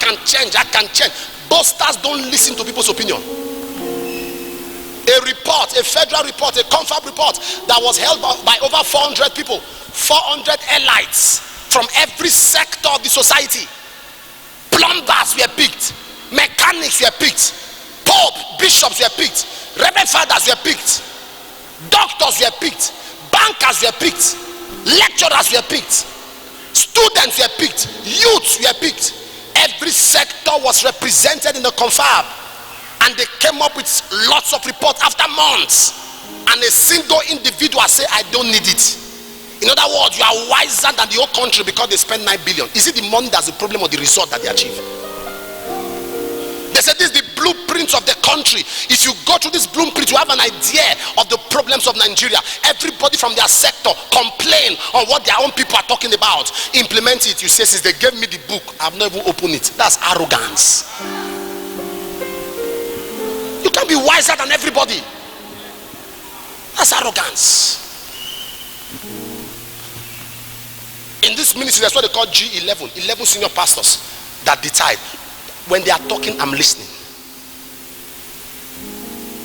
can change, I can change. Boasters don't listen to people's opinion. A report, a federal report, a confab report that was held by over 400 people, 400 elites from every sector of the society. Plumbers were picked, mechanics were picked, pope, bishops were picked, reverend fathers were picked, doctors were picked, bankers were picked, lecturers were picked, students were picked, youths were picked. Every sector was represented in the confab, and they came up with lots of reports after months, and a single individual say, I don't need it. In other words, you are wiser than the whole country because they spend 9 billion. Is it the money that's the problem or the result that they achieve? They said this is the blueprint of the country. If you go through this blueprint, you have an idea of the problems of Nigeria. Everybody from their sector complain on what their own people are talking about. Implement it. You say, since they gave me the book, I've never opened it. That's arrogance. You can't be wiser than everybody. That's arrogance. In this ministry, that's what they call G11, 11 senior pastors that decide. When they are talking, I'm listening.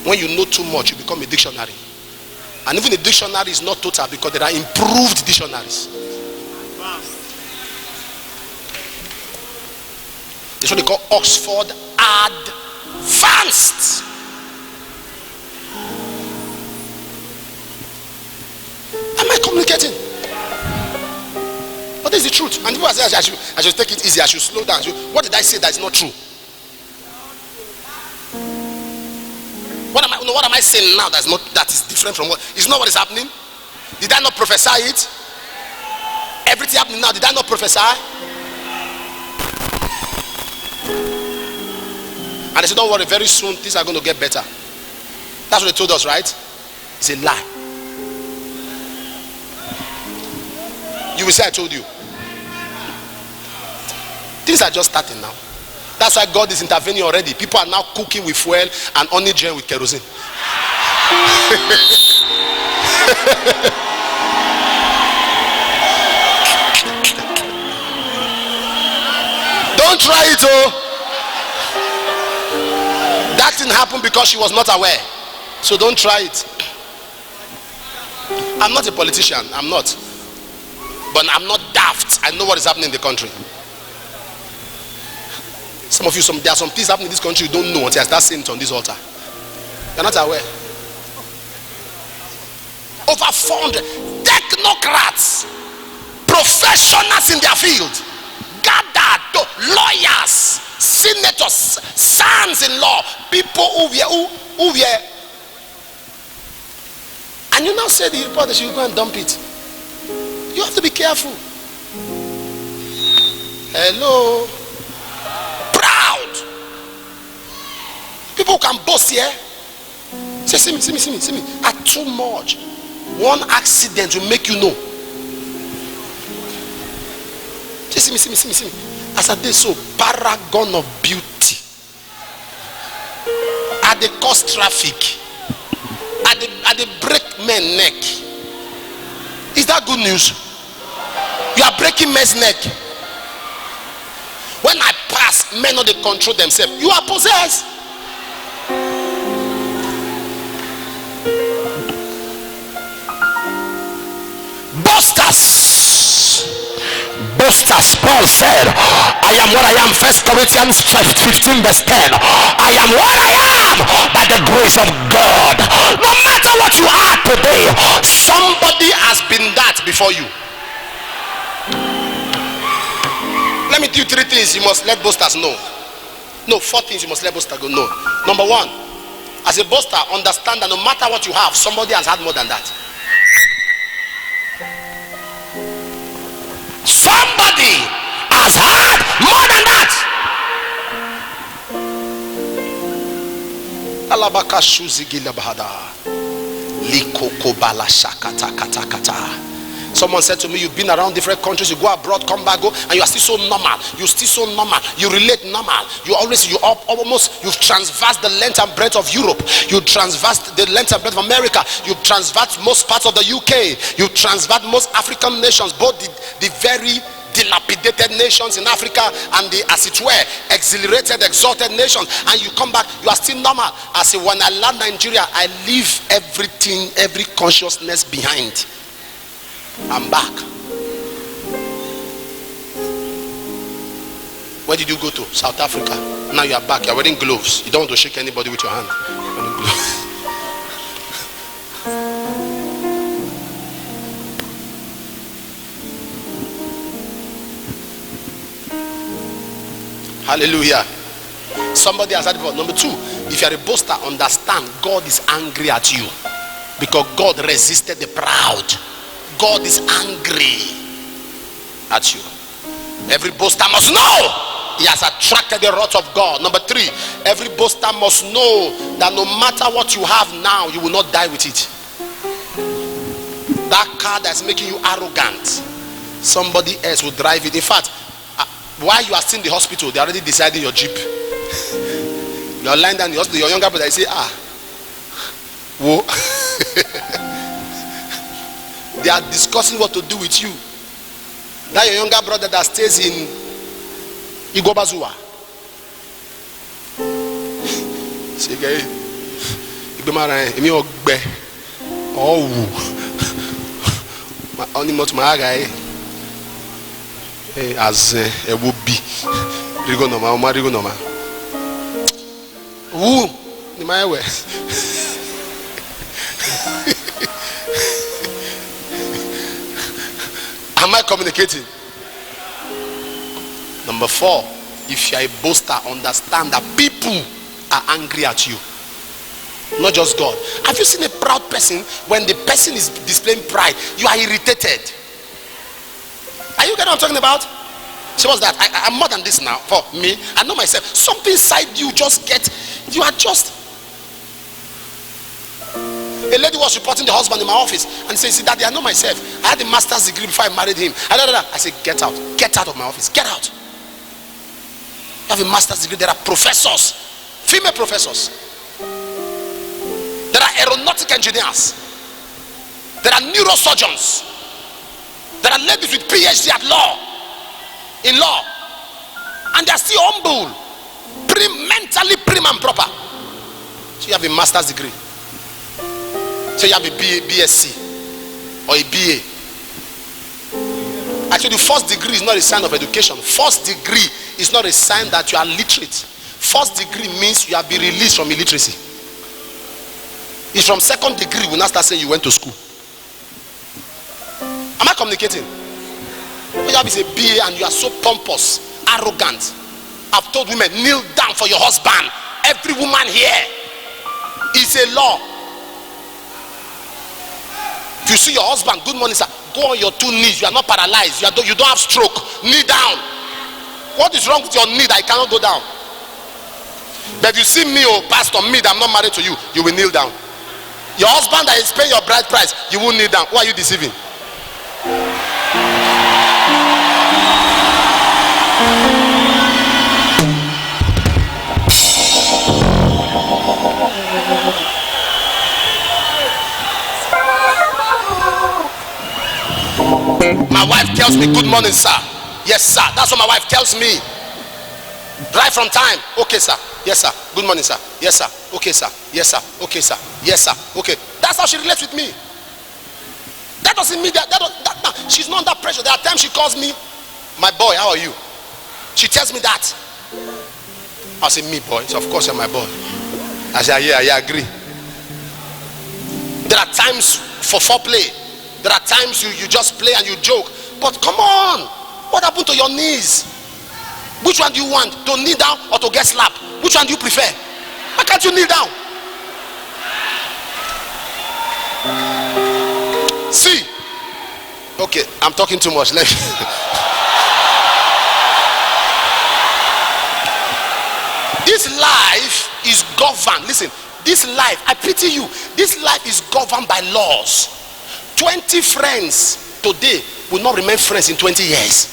When you know too much, you become a dictionary. And even a dictionary is not total because there are improved dictionaries. That's what they call Oxford Advanced. Am I communicating? What is the truth? And people say I should take it easy, I should slow down. What did I say that is not true? What am I saying now that is different from what is not what is happening? Did I not prophesy it? Everything happening now, did I not prophesy? And they said, don't worry, very soon things are going to get better. That's what they told us, right? It's a lie. You will say I told you. Things are just starting now. That's why God is intervening already. People are now cooking with fuel and only drain with kerosene. Don't try it, oh. That didn't happen because she was not aware. So don't try it. I'm not a politician. I'm not. But I'm not daft. I know what is happening in the country. Some of you, there are some things happening in this country you don't know until I start saying it on this altar. You're not aware. Over 400 technocrats, professionals in their field, gathered, lawyers, senators, sons-in-law, people who were. And you now say the report that you go and dump it. You have to be careful. Hello. Proud. People can boast here. Say, see me. At too much. One accident will make you know. Say, see me. As I did so, paragon of beauty. At the cause traffic. At the break men neck. Is that good news? You are breaking men's neck. When I pass, men know they control themselves. You are possessed. Boasters. Paul said, I am what I am. 1 Corinthians 15 verse 10. I am what I am by the grace of God. No matter what you are today, somebody has been that before you. Let me do 3 things you must let boasters know. No, 4 things you must let boasters know. Number 1, as a boaster, understand that no matter what you have, somebody has had more than that. Somebody has had more than that. Alabaka shuzigila bahada. Likoko bala shakata kata kata. Someone said to me, you've been around different countries, you go abroad, come back, go, and you are still so normal. You're still so normal. You relate normal. You've transversed the length and breadth of Europe. You transversed the length and breadth of America. You've transversed most parts of the UK. You've transversed most African nations, both the very dilapidated nations in Africa and the, as it were, exhilarated, exalted nations, and you come back, you are still normal. I say, when I land Nigeria, I leave everything, every consciousness behind. I'm back. Where did you go to? South Africa. Now you are back. You are wearing gloves. You don't want to shake anybody with your hand. Hallelujah. Somebody has said before. Number two, if you are a boaster, understand God is angry at you, because God resisted the proud. God is angry at you. Every boaster must know he has attracted the wrath of God. Number three, every boaster must know that no matter what you have now, you will not die with it. That car that's making you arrogant, somebody else will drive it. In fact, while you are still in the hospital, they already decided your jeep. You are lying down in the hospital, your younger brother, they say, whoa. They are discussing what to do with you. That your younger brother that stays in Igobazua. Say, guy, only much my guy. As a would be Rigonoma, Marigonoma. Woo, in my way. Am I communicating? Number four, if you are a boaster, understand that people are angry at you, not just God. Have you seen a proud person? When the person is displaying pride, you are irritated. Are you getting what I'm talking about? So what's that? I'm more than this now. For me, I know myself. Something inside you just get, you are just. A lady was reporting the husband in my office and says, see, Daddy, I know myself. I had a master's degree before I married him. I said, get out. Get out of my office. Get out. You have a master's degree. There are professors, female professors. There are aeronautic engineers. There are neurosurgeons. There are ladies with PhD at law, in law, and they are still humble, mentally prim and proper. So you have a master's degree. So you have a BSc or a BA. Actually, the first degree is not a sign of education. First degree is not a sign that you are literate. First degree means you have been released from illiteracy. It's from second degree we now start saying you went to school. Am I communicating? When you have a BA and you are so pompous, arrogant. I've told women, kneel down for your husband. Every woman here, it's a law. If you see your husband, good morning sir, go on your two knees. You are not paralyzed. You don't have stroke. Kneel down. What is wrong with your knee that I cannot go down? But you see me, oh pastor, me that I'm not married to you, you will kneel down. Your husband that is paying your bride price, you will kneel down. Who are you deceiving? My wife tells me, good morning sir. Yes sir. That's what my wife tells me. Right from time. Okay sir. Yes sir. Good morning sir. Yes sir. Okay sir. Yes sir. Okay sir. Yes sir. Okay. That's how she relates with me. That doesn't mean that she's not under pressure. There are times she calls me, my boy, how are you? She tells me that. I say, me boy. So of course you're my boy. I say, yeah, I agree. There are times for foreplay. There are times you just play and you joke. But come on, what happened to your knees? Which one do you want? To kneel down or to get slapped? Which one do you prefer? Why can't you kneel down? See? Okay, I'm talking too much. Let me. This life is governed. Listen, this life, I pity you. This life is governed by laws. 20 friends today will not remain friends in 20 years.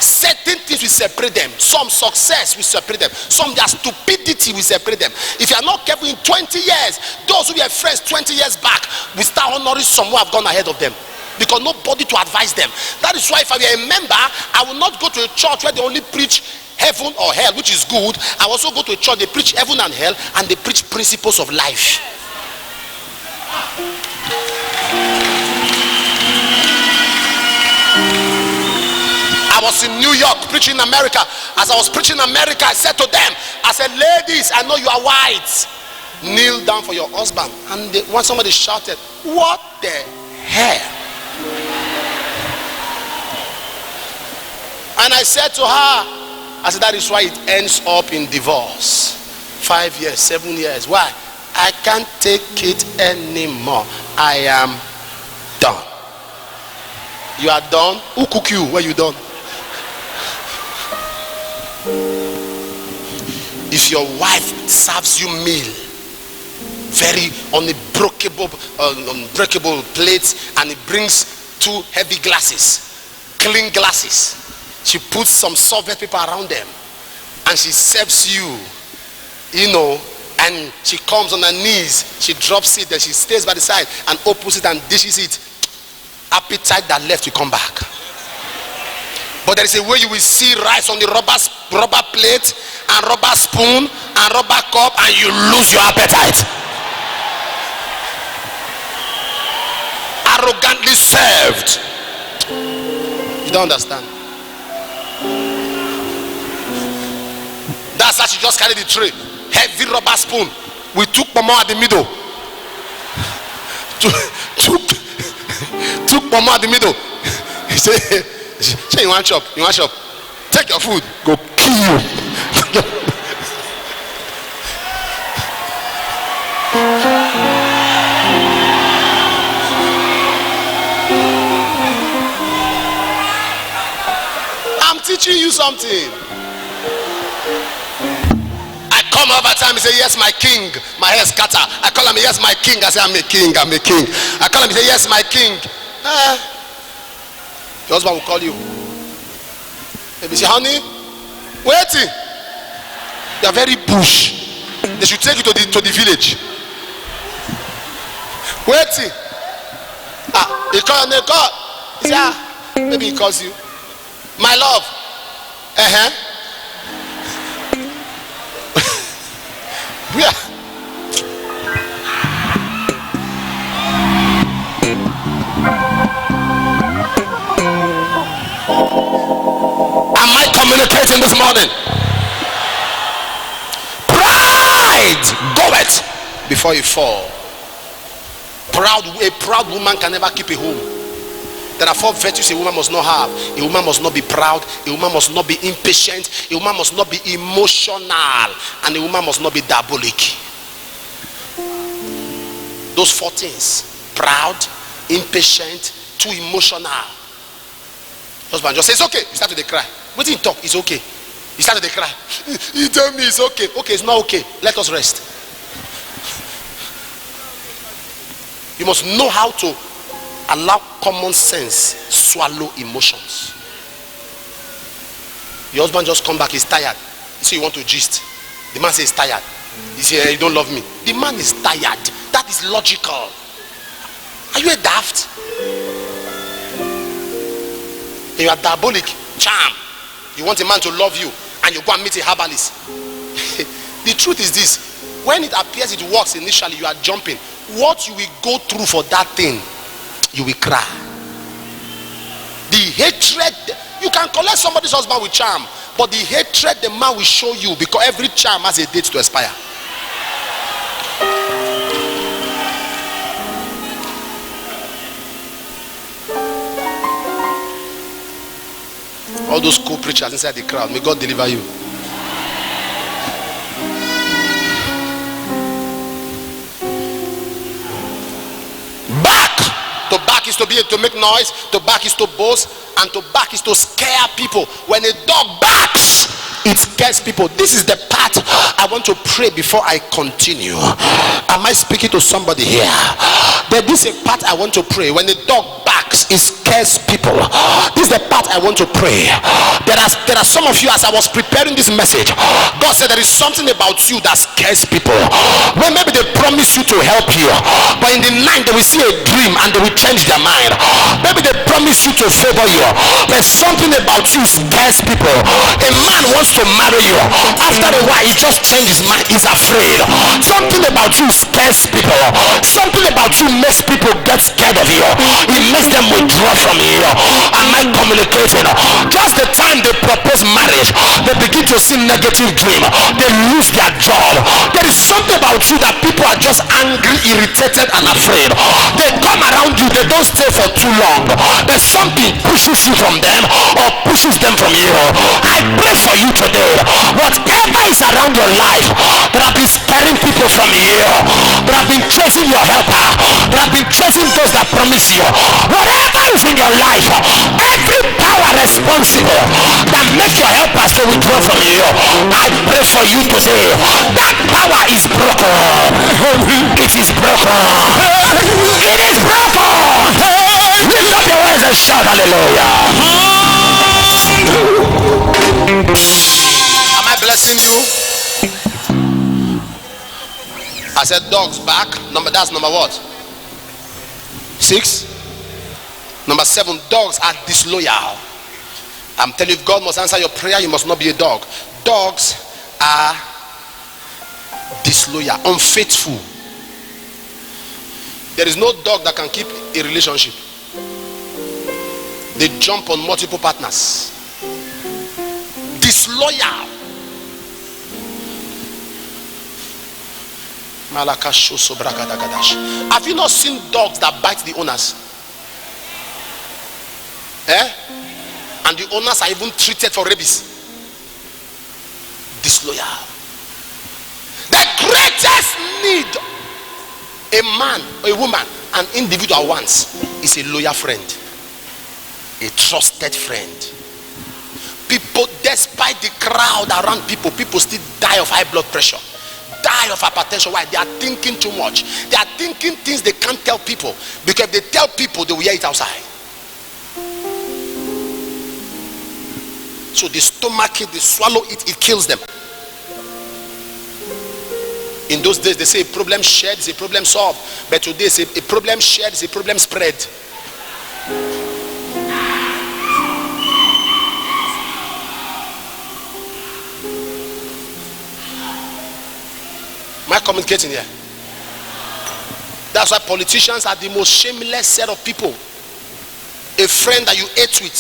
Certain things will separate them. Some success will separate them. Some their stupidity will separate them. If you are not careful, in 20 years, those who were friends 20 years back will start honoring some who have gone ahead of them. because nobody to advise them. That is why if I were a member, I will not go to a church where they only preach heaven or hell, which is good. I also go to a church, they preach heaven and hell, and they preach principles of life. I was in New York preaching in America. As I was preaching in America, I said to them, I said, ladies, I know you are white, kneel down for your husband. And when somebody shouted, what the hell? And I said to her, I said, that is why it ends up in divorce. 5 years, 7 years. Why? I can't take it anymore. I am done. You are done? Who cook you when you done? If your wife serves you meal, very unbreakable plates, and it brings 2 heavy glasses, clean glasses, she puts some Soviet paper around them, and she serves you, and she comes on her knees, she drops it, and she stays by the side and opens it and dishes it. Appetite that left, you come back. But there is a way you will see rice on the rubber plate and rubber spoon and rubber cup, and you lose your appetite. Arrogantly served. You don't understand. That's how she just carried the tray. Heavy rubber spoon. We took pomo at the middle. Took pomo at the middle. He said, you want chop? You want chop? Take your food. Go kill you. I'm teaching you something. I come over time, he say, yes, my king. My hair scatter. I call him, yes, my king. I say, I'm a king. I'm a king. I call him, he say, yes, my king. Your husband will call you. Maybe say, honey, waiting. You are very bush. They should take you to the village. Waiting. He call and they call. He say, maybe he calls you. My love. Yeah. Am I communicating this morning? Pride goeth before you fall. A proud woman can never keep a home. There are 4 virtues a woman must not have. A woman must not be proud. A woman must not be impatient. A woman must not be emotional. And a woman must not be diabolic. Those 4 things. Proud, impatient, too emotional. Husband just says, it's okay. He started to cry. What did he talk? It's okay. He started to cry. He told me it's okay. Okay, it's not okay. Let us rest. You must know how to allow common sense swallow emotions. Your husband just come back, he's tired. He say you want to gist. The man says he's tired. He say you don't love me. The man is tired. That is logical. Are you a daft? You are diabolic. Charm. You want a man to love you, and you go and meet a herbalist. The truth is this: when it appears it works initially, you are jumping. What you will go through for that thing, you will cry. The hatred, you can collect somebody's husband with charm, but the hatred the man will show you, because every charm has a date to expire. All those cool preachers inside the crowd, may God deliver you. To back is to make noise. To back is to boast. And to back is to scare people. When a dog barks, it scares people. This is the part I want to pray before I continue. Am I speaking to somebody here? There is a part I want to pray. When a dog barks, dogs, it scares people. This is the part I want to pray. There are some of you, as I was preparing this message, God said there is something about you that scares people. When maybe they promise you to help you, but in the night they will see a dream and they will change their mind. Maybe they promise you to favor you, but something about you scares people. A man wants to marry you, after a while he just changes his mind, he's afraid. Something about you scares people. Something about you makes people get scared of you. It makes them withdraw from you. Am I communicating? Just the time they propose marriage, they begin to see negative dream. They lose their job. There is something about you that people are just angry, irritated, and afraid. They come around you, they don't stay for too long. There's something pushes you from them or pushes them from you. I pray for you today. Whatever is around your life that have been scaring people from you, that have been chasing your helper, that have been chasing those that promise you, whatever is in your life, every power responsible that makes your helpers to withdraw from you, I pray for you today. That power is broken. It is broken. It is broken. Lift up your voice and shout hallelujah. Am I blessing you? I said dogs back. That's number what? 6. Number 7, dogs are disloyal. I'm telling you, if God must answer your prayer, you must not be a dog. Dogs are disloyal, unfaithful. There is no dog that can keep a relationship. They jump on multiple partners. Disloyal. Have you not seen dogs that bite the owners? And the owners are even treated for rabies. Disloyal. The greatest need a man, a woman, an individual wants is a loyal friend, a trusted friend. People, despite the crowd around people still die of high blood pressure, die of hypertension. Why? They are thinking too much. They are thinking things they can't tell people, because if they tell people, they will hear it outside. So they stomach it, they swallow it, it kills them. In those days, they say a problem shared is a problem solved. But today, say a problem shared is a problem spread. Am I communicating here? That's why politicians are the most shameless set of people. A friend that you ate with,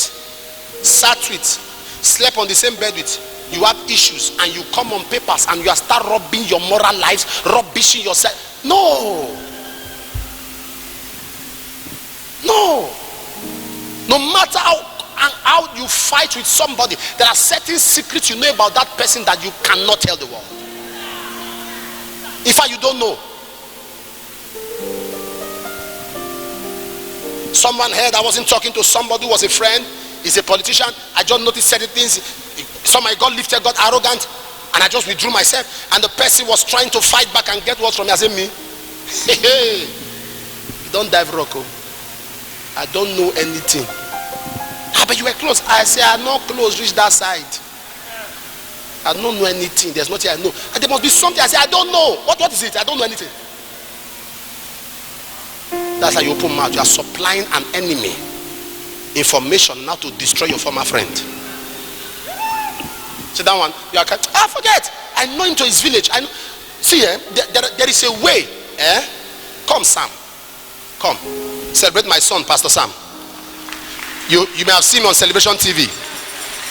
sat with, slept on the same bed with, you have issues, and you come on papers and you start robbing your moral lives, rubbishing yourself. No matter how you fight with somebody, there are certain secrets you know about that person that you cannot tell the world. In fact, you don't know. Someone heard I wasn't talking to somebody who was a friend, he's a politician. I just noticed certain things. Somebody got lifted, got arrogant, and I just withdrew myself. And the person was trying to fight back and get words from me. I said, me? Hey, don't dive, Rocco. I don't know anything. But you were close. I said, I'm not close, reach that side. I don't know anything. There's nothing I know. And there must be something. I said, I don't know. What is it? I don't know anything. That's how you open mouth. You are supplying an enemy information now to destroy your former friend. See that one? You are forget. I know him to his village. I know. See, there is a way. Come, Sam. Come. Celebrate my son, Pastor Sam. You may have seen me on Celebration TV.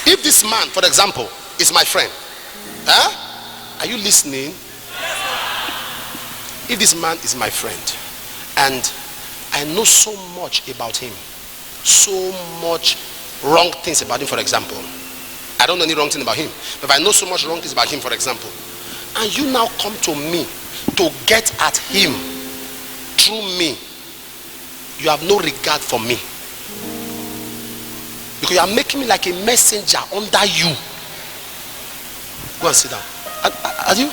If this man, for example, is my friend, are you listening? If this man is my friend, and I know so much about him, so much wrong things about him, for example, I don't know any wrong thing about him, but if I know so much wrong things about him, for example, and you now come to me to get at him through me, you have no regard for me, because you are making me like a messenger under you. Go and sit down. Are you?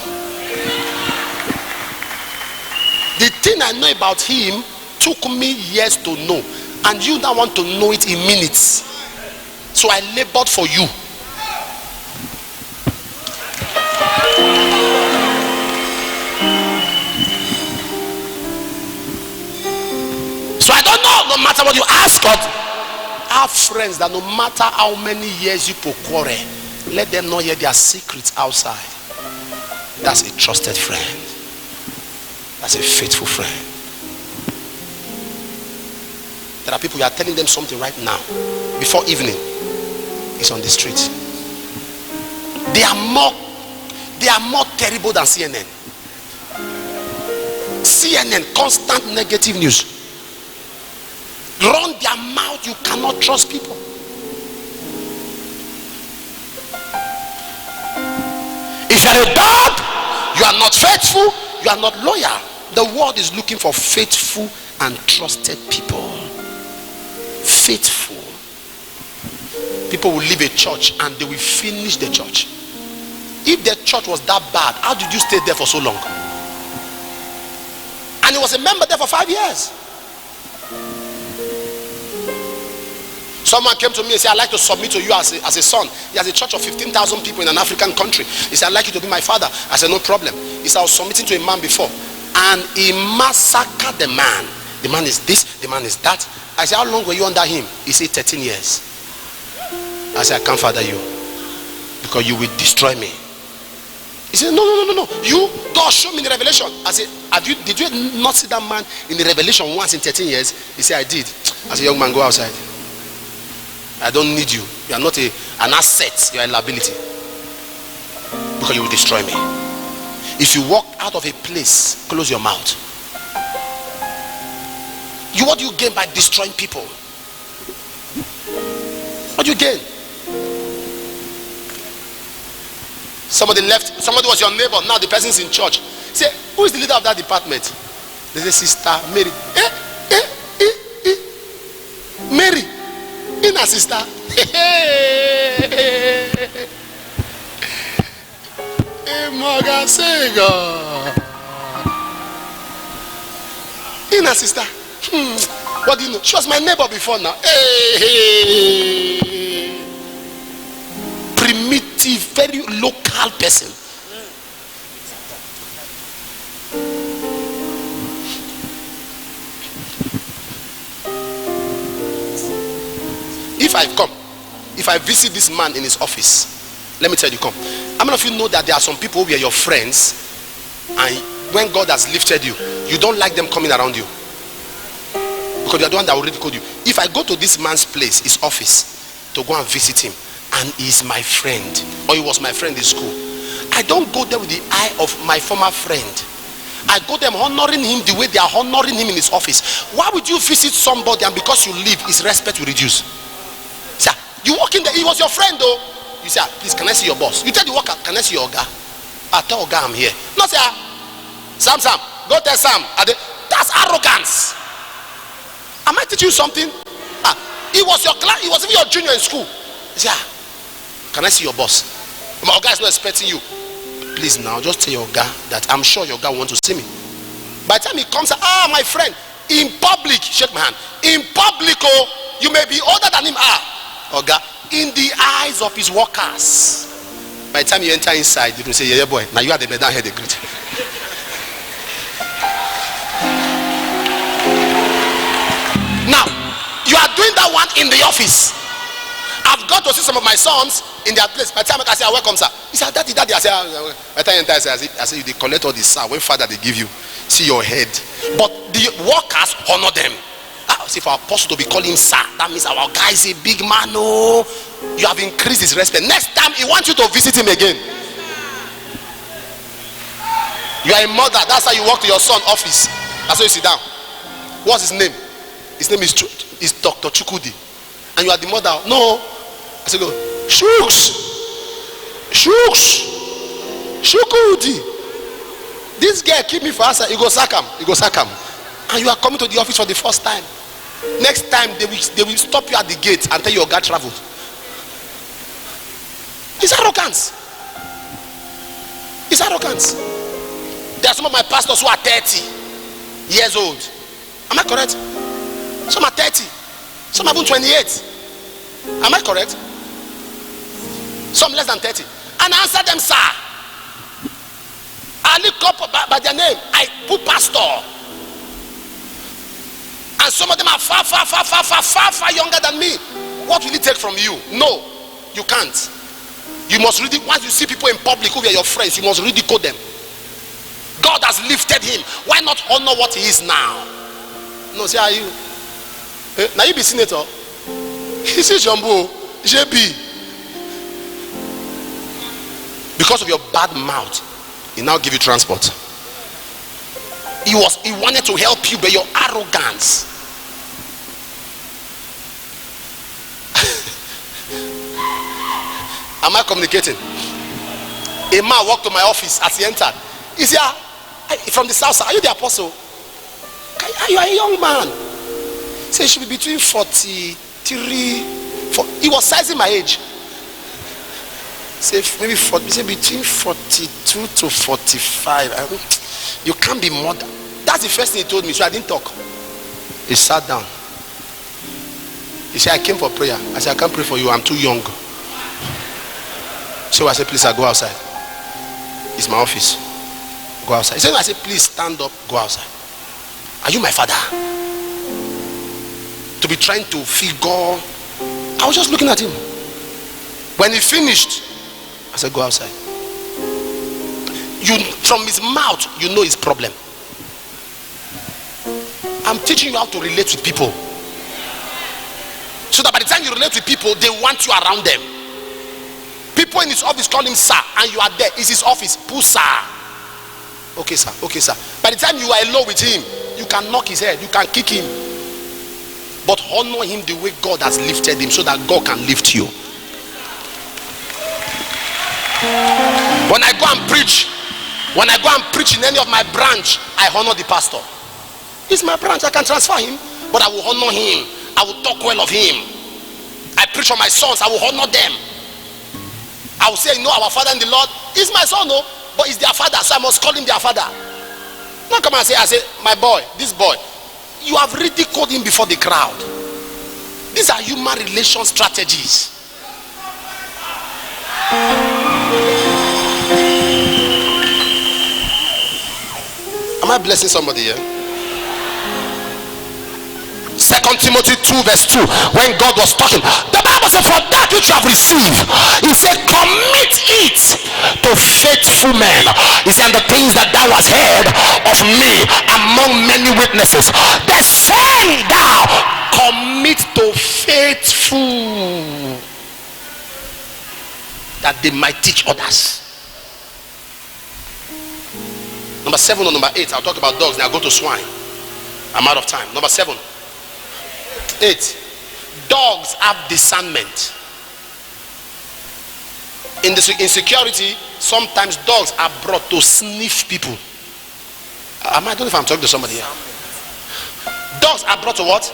The thing I know about him took me years to know, and you now want to know it in minutes. So I labored for you. So I don't know, no matter what you ask God, have friends that no matter how many years you quarrel, let them not hear their secrets outside. That's a trusted friend. That's a faithful friend. There are people, you are telling them something right now, before evening, it's on the street. They are more terrible than CNN. CNN, constant negative news. Run their mouth, you cannot trust people. If you are a dog, you are not faithful, you are not loyal. The world is looking for faithful and trusted people. Faithful people will leave a church and they will finish the church. If the church was that bad, how did you stay there for so long? And he was a member there for 5 years. Someone came to me and said, I'd like to submit to you as a son. He has a church of 15,000 people in an African country. He said, I'd like you to be my father. I said, no problem. He said, I was submitting to a man before, and he massacred the man. The man is this, the man is that. I said, how long were you under him? He said, 13 years. I said, I can't father you, because you will destroy me. He said, no. You, God showed me in the revelation. I said, did you not see that man in the revelation once in 13 years? He said, I did. I said, young man, go outside. I don't need you. You are not an asset. You are a liability, because you will destroy me. If you walk out of a place, close your mouth. What do you gain by destroying people? What do you gain? Somebody left. Somebody was your neighbor. Now the person's in church. Say, who is the leader of that department? They say, Sister Mary. Mary. In a sister. In a sister. What do you know? She was my neighbor before now. Primitive, very local person. If I visit this man in his office, let me tell you, come. How many of you know that there are some people who are your friends, and when God has lifted you, you don't like them coming around you, because you are the one that will ridicule you. If I go to this man's place, his office, to go and visit him, and he's my friend, or he was my friend in school, I don't go there with the eye of my former friend. I go there honoring him the way they are honoring him in his office. Why would you visit somebody and because you leave, his respect will reduce? Sir, you walk in there, he was your friend though. You say, please, can I see your boss? You tell the worker, can I see your Oga? I tell Oga I'm here. No, sir. Sam, go tell Sam. That's arrogance. Am I teaching you something? He was your class, he was even your junior in school. He said, can I see your boss? My Oga is not expecting you. Please now, just tell your Oga that I'm sure your Oga wants to see me. By the time he comes, my friend, in public, shake my hand. In public, you may be older than him. Oga, in the eyes of his workers. By the time you enter inside, you can say, yeah boy, now you are the man down here, the great. Now, you are doing that one in the office. I've got to see some of my sons in their place. By the time I say, welcome sir. He said, daddy. I say, by the time you enter, I say, they collect all this sir. When father they give you, see your head. But the workers honor them. See, for our apostle to be calling him sir, that means our guy is a big man. Oh, you have increased his respect. Next time he wants you to visit him again. You are a mother. That's how you walk to your son's office. That's how you sit down. What's his name? His name is Dr. Chukudi. And you are the mother. No. I say, go, Shukudi. This guy keep me for answer. You go sack him. And you are coming to the office for the first time. Next time they will stop you at the gate and tell you your guy traveled. It's arrogance. It's arrogance. There are some of my pastors who are 30 years old. Am I correct? Some are 30. Some have been 28. Am I correct? Some less than 30. And I answer them, sir. I look up by their name. I put pastor. And some of them are far younger than me. What will it take from you? No, you can't. You must really, once you see people in public who are your friends, you must really code them. God has lifted him. Why not honor what he is now? No, say, are you? Now you be senator. He says, Jumbo, JB. Because of your bad mouth, he now give you transport. He wanted to help you, but your arrogance. Am I communicating? A man walked to my office as he entered. He said, from the south side, are you the apostle? You are a young man. He said, you should be between 43, 40. He was sizing my age. Say maybe 40, say between 42 to 45. You can't be more than. That's the first thing he told me, so I didn't talk. He sat down. He said, I came for prayer. I said, I can't pray for you, I'm too young. So I said, please, I go outside. It's my office. Go outside. He said, I said, please stand up, go outside. Are you my father? To be trying to figure. I was just looking at him. When he finished, I said, go outside. From his mouth, you know his problem. I'm teaching you how to relate with people. So that by the time you relate with people, they want you around them. People in his office call him sir, and you are there. It's his office. Pull sir. Okay, sir. Okay, sir. By the time you are alone with him, you can knock his head. You can kick him. But honor him the way God has lifted him, so that God can lift you. When I go and preach in any of my branch, I honor the pastor. It's my branch. I can transfer him, but I will honor him. I will talk well of him. I preach on my sons. I will honor them. I will say, our father in the Lord is my son, no, but he's their father, so I must call him their father. Not come and say, my boy, this boy. You have ridiculed him before the crowd. These are human relation strategies. Am I blessing somebody here? 2 Timothy 2 verse 2, when God was talking, the Bible said, for that which you have received, he said, commit it to faithful men. He said, the things that thou hast heard of me among many witnesses, the same thou commit to faithful, that they might teach others. Number 7 or number 8, I'll talk about dogs, now I'll go to swine. I'm out of time. Number 7. 8. Dogs have discernment. In security, sometimes dogs are brought to sniff people. I don't know if I'm talking to somebody here. Dogs are brought to what?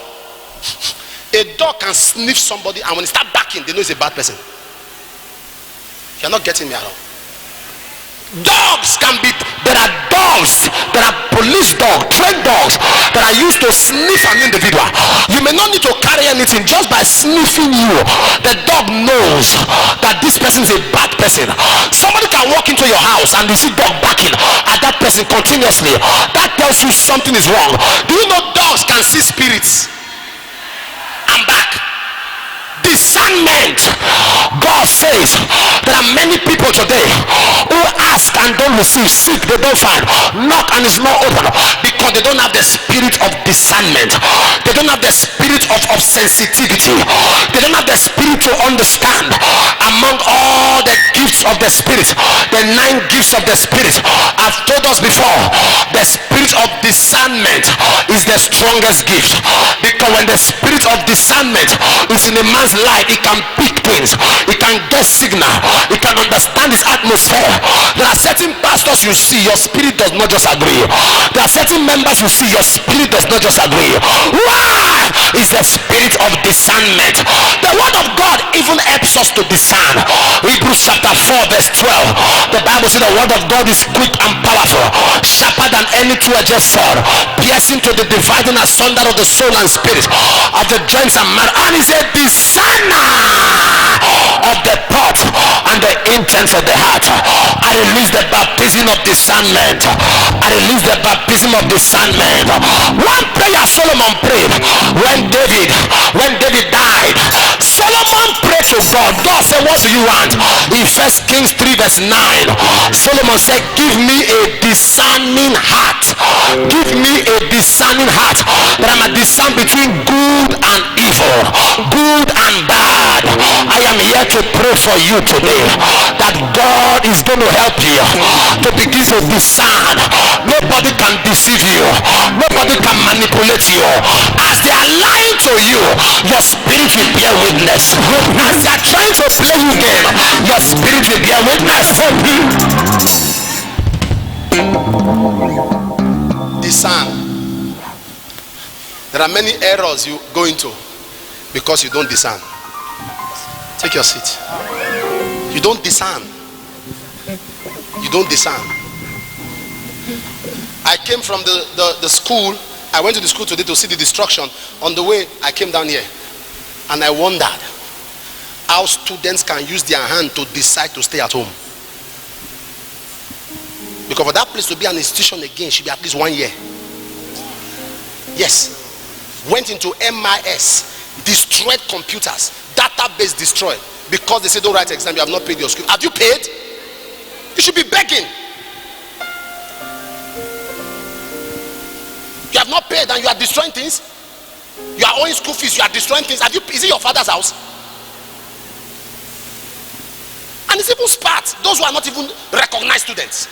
A dog can sniff somebody, and when they start barking, they know it's a bad person. You're not getting me at all. Dogs can be, there are dogs, there are police dogs, trained dogs that are used to sniff an individual. You may not need to carry anything, just by sniffing you, the dog knows that this person is a bad person. Somebody can walk into your house and you see dog barking at that person continuously. That tells you something is wrong. Do you know dogs can see spirits? I'm back. Discernment. God says there are many people today who ask and don't receive, seek, they don't find, knock and it's not open, because they don't have the spirit of discernment. They don't have the spirit of sensitivity. They don't have the spirit to understand. Among all the gifts of the spirit, the 9 gifts of the spirit, I've told us before, the spirit of discernment is the strongest gift, because when the spirit of discernment is in a man's life, he can pick things, he can get signal, he can understand his atmosphere. There are certain pastors you see, your spirit does not just agree. There are certain members you see, your spirit does not just agree. Why? It's the spirit of discernment. The word of God, if even helps us to discern. Hebrews chapter 4 verse 12, the Bible says the word of God is quick and powerful, sharper than any two-edged sword, piercing to the dividing asunder of the soul and spirit, of the joints and marrow, and is a discerner of the thoughts and the intents of the heart. I release the baptism of discernment. I release the baptism of discernment. One prayer Solomon prayed when David died. Solomon prayed to God. God said, what do you want? In 1 Kings 3 verse 9, Solomon said, give me a discerning heart. Give me a discerning heart, that I might discern between good and evil, good and bad. I am here to pray for you today that God is going to help you to begin to discern. Nobody can deceive you. Nobody can manipulate you. As they are lying to you, your spirit will bear witness. As they are trying to play you game, your spirit will bear witness. Discern. There are many errors you go into because you don't discern. Take your seat. You don't discern. You don't discern. I came from the school. I went to the school today to see the destruction. On the way, I came down here and I wondered how students can use their hand to decide to stay at home. Because for that place to be an institution again should be at least 1 year. Yes. Went into MIS, destroyed computers, database destroyed, because they say don't write exam, you have not paid your school. Have you paid? You should be begging. You have not paid and you are destroying things. You are owing school fees, you are destroying things. Is it your father's house? And it's even smart, those who are not even recognized students.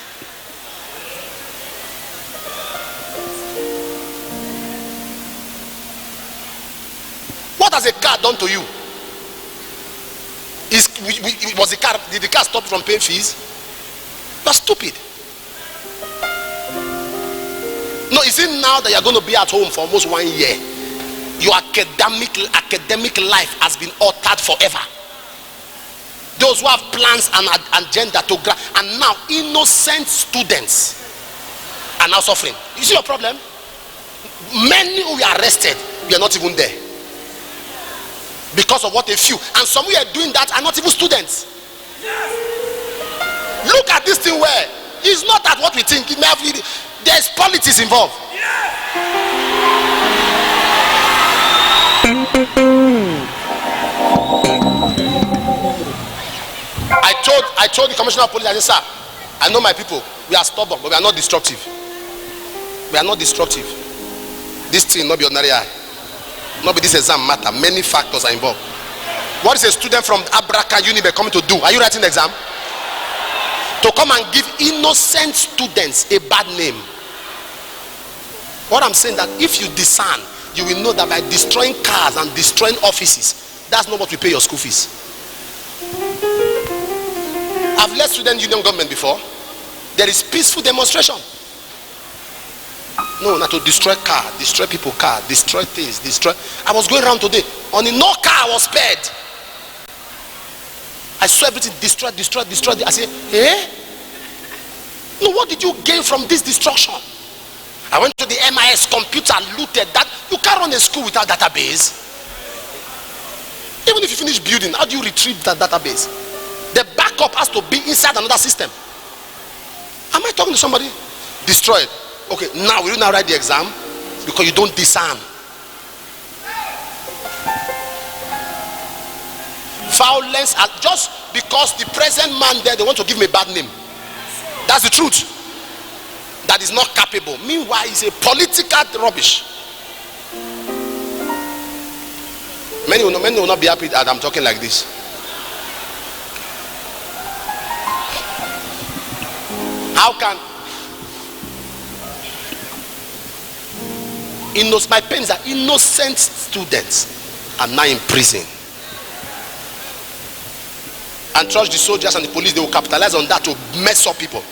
What has a car done to you? Did the car stop from paying fees? You are stupid. No, is it now that you are going to be at home for almost 1 year? Your academic life has been altered forever. Those who have plans and agenda to grab, and now innocent students are now suffering. You see your problem? Many who were arrested were not even there because of what a few, and some who are doing that are not even students. Look at this thing where it's not at what we think. It may have, there's politics involved. I told the commissioner of police, I said, sir, I know my people, we are stubborn, but we are not destructive. We are not destructive. This thing not be ordinary eye. Not be this exam matter. Many factors are involved. What is a student from Abraka Unibe coming to do? Are you writing the exam? To come and give innocent students a bad name. What I'm saying that if you discern, you will know that by destroying cars and destroying offices, that's not what we pay your school fees. I've led student union government before. There is peaceful demonstration. No, not to destroy car, destroy people car, destroy things, destroy. I was going around today. Only no car was spared. I saw everything destroyed. I said, eh? No, what did you gain from this destruction? I went to the MIS computer, looted that. You can't run a school without database. Even if you finish building, how do you retrieve that database? The backup has to be inside another system. Am I talking to somebody? Destroyed. Okay, now will you now write the exam? Because you don't discern. Violence, just because the present man there, they want to give me a bad name. That's the truth. That is not capable. Meanwhile, it's a political rubbish. Many will not be happy that I'm talking like this. How can my parents are innocent students are now in prison, and trust the soldiers and the police, they will capitalize on that to mess up people.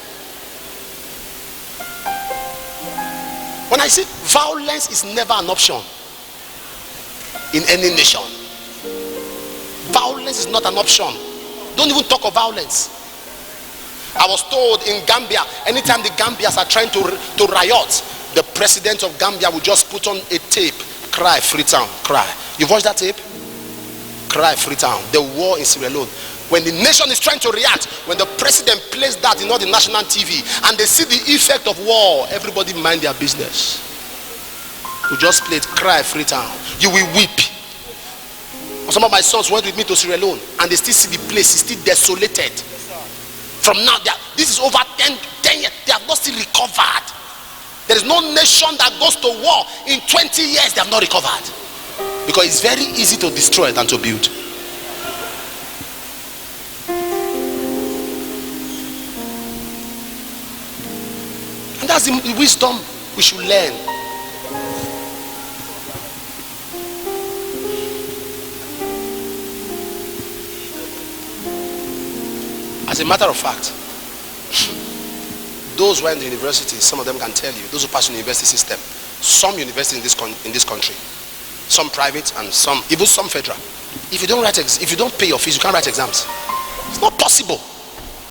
When I say violence is never an option in any nation, Violence is not an option. Don't even talk of violence. I was told in Gambia, anytime the Gambians are trying to riot, the president of Gambia will just put on a tape, cry, Freetown, cry. You've watched that tape? Cry, Freetown. The war in Sierra Leone. When the nation is trying to react, when the president plays that in all the national TV, and they see the effect of war, everybody mind their business. We just played cry, Freetown. You will weep. Some of my sons went with me to Sierra Leone, and they still see the place is still desolated. From now, this is over 10 years. They have not still recovered. There is no nation that goes to war in 20 years they have not recovered. Because it's very easy to destroy than to build. And that's the wisdom we should learn. As a matter of fact, those who are in the university, some of them can tell you, those who pass the university system, some universities in this country, some private and even some federal, if you don't pay your fees, you can't write exams. It's not possible.